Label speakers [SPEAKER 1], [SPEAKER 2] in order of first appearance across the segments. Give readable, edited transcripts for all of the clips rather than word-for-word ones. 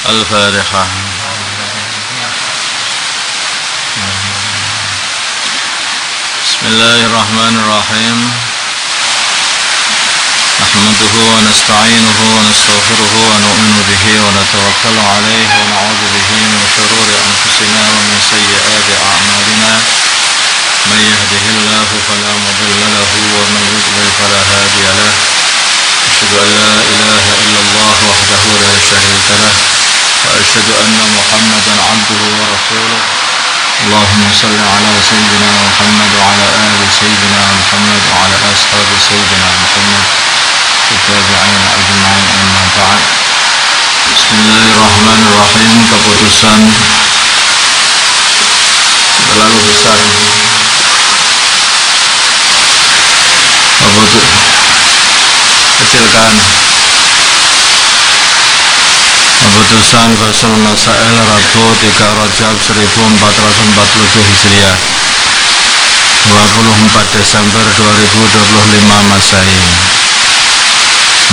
[SPEAKER 1] Al-Fatihah. Bismillahirrahmanirrahim. Nahmaduhu wa nasta'inuhu wa nastaghfiruhu wa nu'minu bihi wa natawakkalu alayhi wa na'udzu bihi min shururi anfusina wa min sayyiati a'malina. Man yahdihillahu fala mudilla lahu wa man yudlil fala hadiya lahu. Asyhadu an la ilaha illallah wahdahu la syarika lahu wa asyhadu anna Muhammadan 'abduhu wa rasuluh. Allahumma salli ala sayyidina Muhammad wa ala ali sayyidina Muhammad wa ala ashabi sayyidina Muhammad wa tabi'in ajma'in, amma ba'd. Bismillahirrahmanirrahim. Keputusan terlalu besar. Kecilkan keputusan Fasul Masail Rabu 3 Rajab 1447 Hijriah, 24 Desember 2025 Masehi.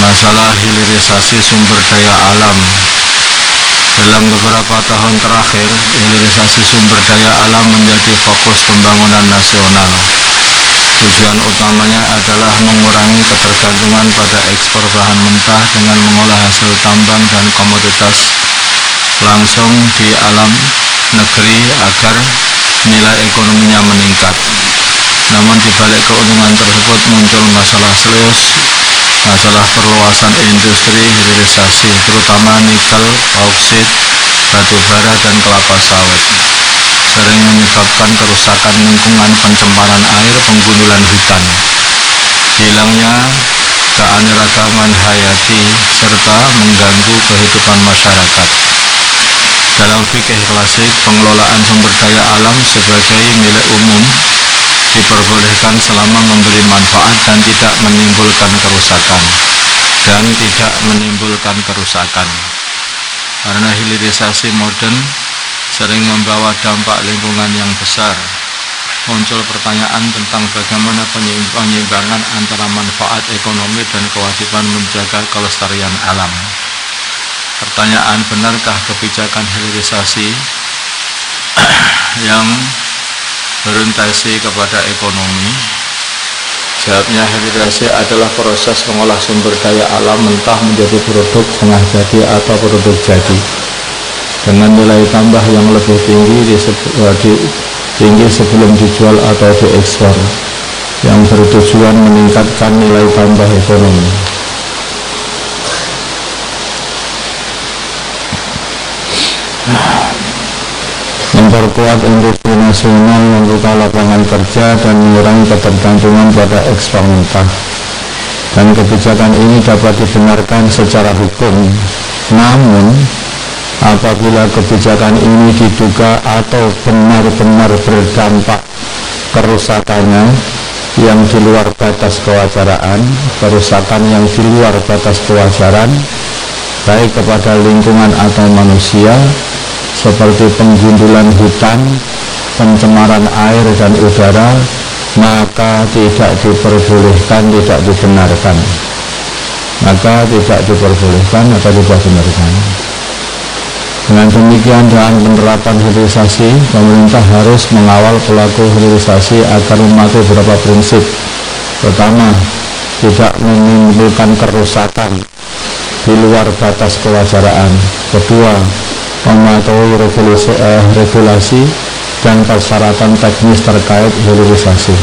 [SPEAKER 1] Masalah hilirisasi sumber daya alam. Dalam beberapa tahun terakhir, hilirisasi sumber daya alam menjadi fokus pembangunan nasional. Tujuan utamanya adalah mengurangi ketergantungan pada ekspor bahan mentah dengan mengolah hasil tambang dan komoditas langsung di alam negeri agar nilai ekonominya meningkat. Namun di balik keuntungan tersebut muncul masalah serius, masalah perluasan industri hilirisasi, terutama nikel, bauksit, batu bara, dan kelapa sawit. Sering menyebabkan kerusakan lingkungan, pencemaran air, penggundulan hutan, hilangnya keanekaragaman hayati, serta mengganggu kehidupan masyarakat. Dalam fikih klasik, pengelolaan sumber daya alam sebagai milik umum diperbolehkan selama memberi manfaat dan tidak menimbulkan kerusakan. Karena hilirisasi modern sering membawa dampak lingkungan yang besar, muncul pertanyaan tentang bagaimana penyeimbangan antara manfaat ekonomi dan kewajiban menjaga kelestarian alam. Pertanyaan, benarkah kebijakan hilirisasi yang berorientasi kepada ekonomi? Jawabnya, hilirisasi adalah proses mengolah sumber daya alam mentah menjadi produk setengah jadi atau produk jadi dengan nilai tambah yang lebih tinggi sebelum dijual atau diekspor, yang bertujuan meningkatkan nilai tambah ekonomi. Memperkuat industri nasional, membuka lapangan kerja, dan mengurangi ketergantungan pada ekspor mentah. Dan kebijakan ini dapat dibenarkan secara hukum. Namun apabila kebijakan ini diduga atau benar-benar berdampak kerusakan yang di luar batas kewajaran, baik kepada lingkungan atau manusia, seperti penggundulan hutan, pencemaran air dan udara, maka tidak diperbolehkan, tidak dibenarkan. Dengan demikian, dalam penerapan hilirisasi, pemerintah harus mengawal pelaku hilirisasi agar mematuhi beberapa prinsip. Pertama, tidak menimbulkan kerusakan di luar batas kewajaran. Kedua, mematuhi regulasi dan persyaratan teknis terkait hilirisasi.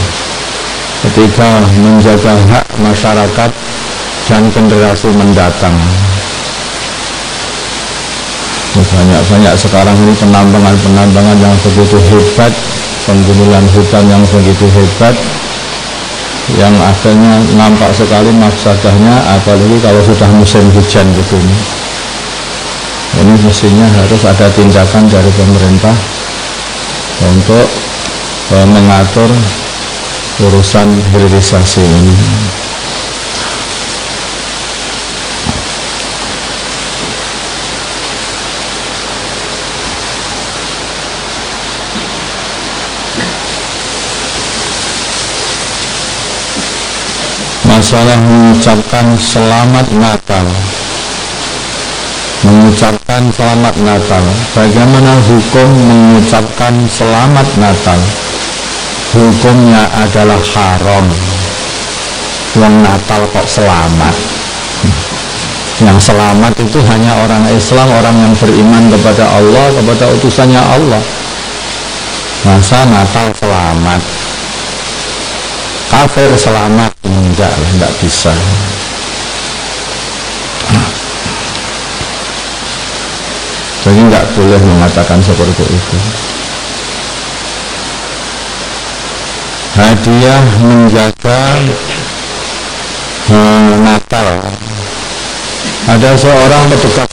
[SPEAKER 1] Ketiga, menjaga hak masyarakat dan generasi mendatang. Banyak sekarang ini penambangan yang begitu hebat, penggundulan hutan yang begitu hebat, yang akhirnya nampak sekali mafsadahnya, apalagi kalau sudah musim hujan begini. Ini mestinya harus ada tindakan dari pemerintah untuk mengatur urusan hilirisasi ini. Masalah mengucapkan selamat Natal. mengucapkan selamat Natal. Bagaimana hukum mengucapkan selamat Natal? Hukumnya adalah haram. Wong Natal kok selamat? Yang selamat itu hanya orang Islam, orang yang beriman kepada Allah, kepada utusannya Allah. Masa Natal selamat? Kafir selamat? Enggak bisa. Jadi enggak boleh mengatakan seperti itu. Hadiah menjaga Natal. Ada seorang petugas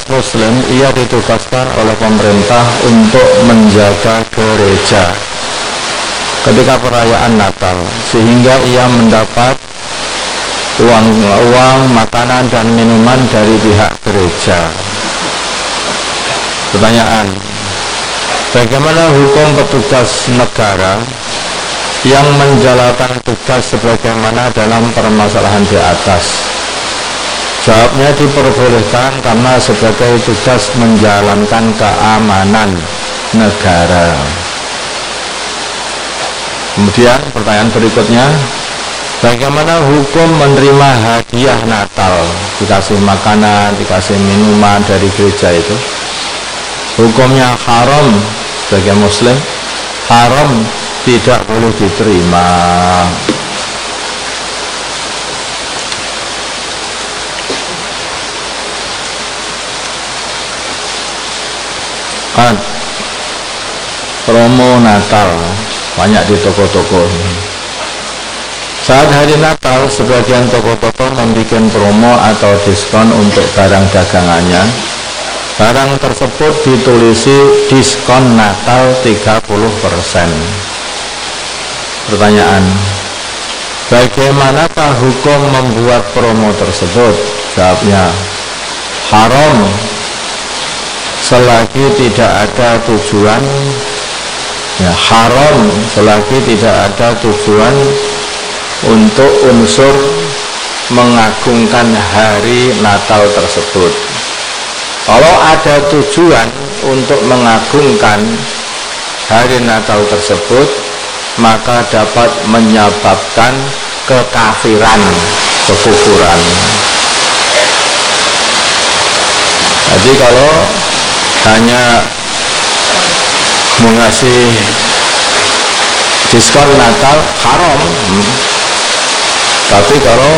[SPEAKER 1] muslim, ia ditugaskan oleh pemerintah untuk menjaga gereja ketika perayaan Natal, sehingga ia mendapat uang, makanan dan minuman dari pihak gereja. Pertanyaan: bagaimana hukum petugas negara yang menjalankan tugas sebagaimana dalam permasalahan di atas? Jawabnya, diperbolehkan karena sebagai tugas menjalankan keamanan negara. Kemudian pertanyaan berikutnya, bagaimana hukum menerima hadiah Natal? Dikasih makanan, dikasih minuman dari gereja itu. Hukumnya haram sebagai muslim, haram, tidak boleh diterima. Kan promo Natal banyak di toko-toko. Saat hari Natal, sebagian toko-toko membuat promo atau diskon untuk barang dagangannya. Barang tersebut ditulisi diskon Natal 30%. Pertanyaan: bagaimanakah hukum membuat promo tersebut? Jawabnya, haram selagi tidak ada tujuan, haram selagi tidak ada tujuan untuk unsur mengagungkan hari Natal tersebut. Kalau ada tujuan untuk mengagungkan hari Natal tersebut, maka dapat menyebabkan kekafiran, kekufuran. Jadi kalau hanya mengasih diskon Natal haram, tapi kalau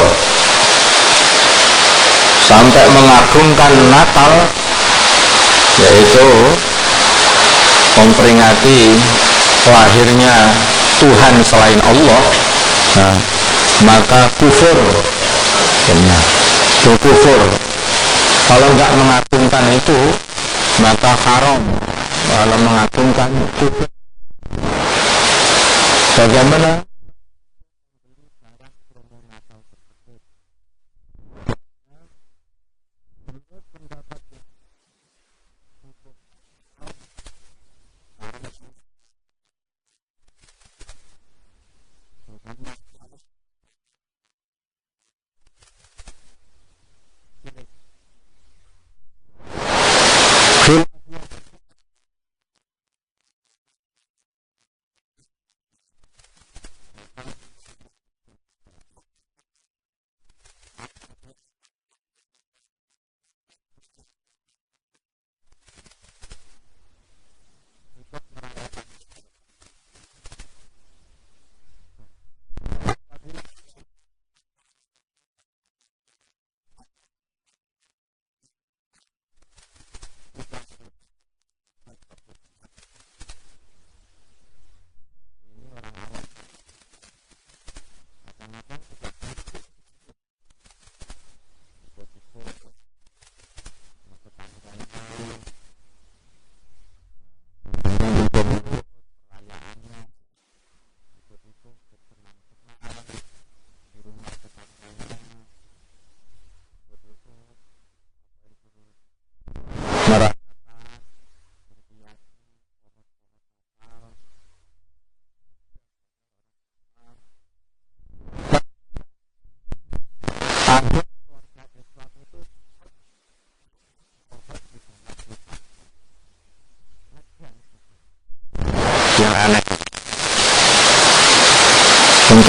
[SPEAKER 1] sampai mengagungkan Natal, yaitu memperingati lahirnya Tuhan selain Allah, maka kufur, kufur. Kalau nggak mengagungkan itu, maka haram. Kalau mengagungkan kufur. Bagaimana?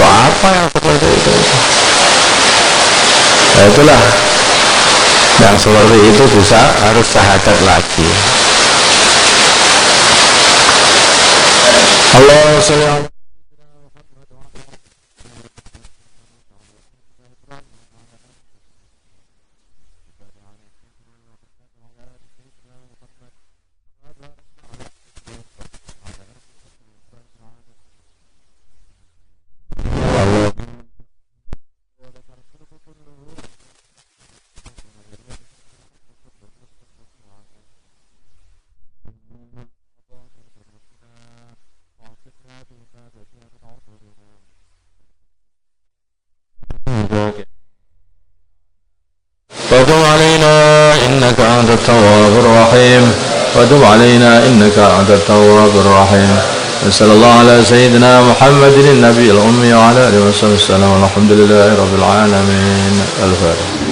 [SPEAKER 1] Untuk apa yang seperti itu? Nah, itulah yang seperti itu bisa harus syahadat lagi. Allah SWT وتب علينا إنك أنت التواب الرحيم وتب علينا إنك أنت التواب الرحيم وصلى الله على سيدنا محمد النبي الأمي وعلى آله وصحبه وسلم والحمد لله رب العالمين. الفاتحة.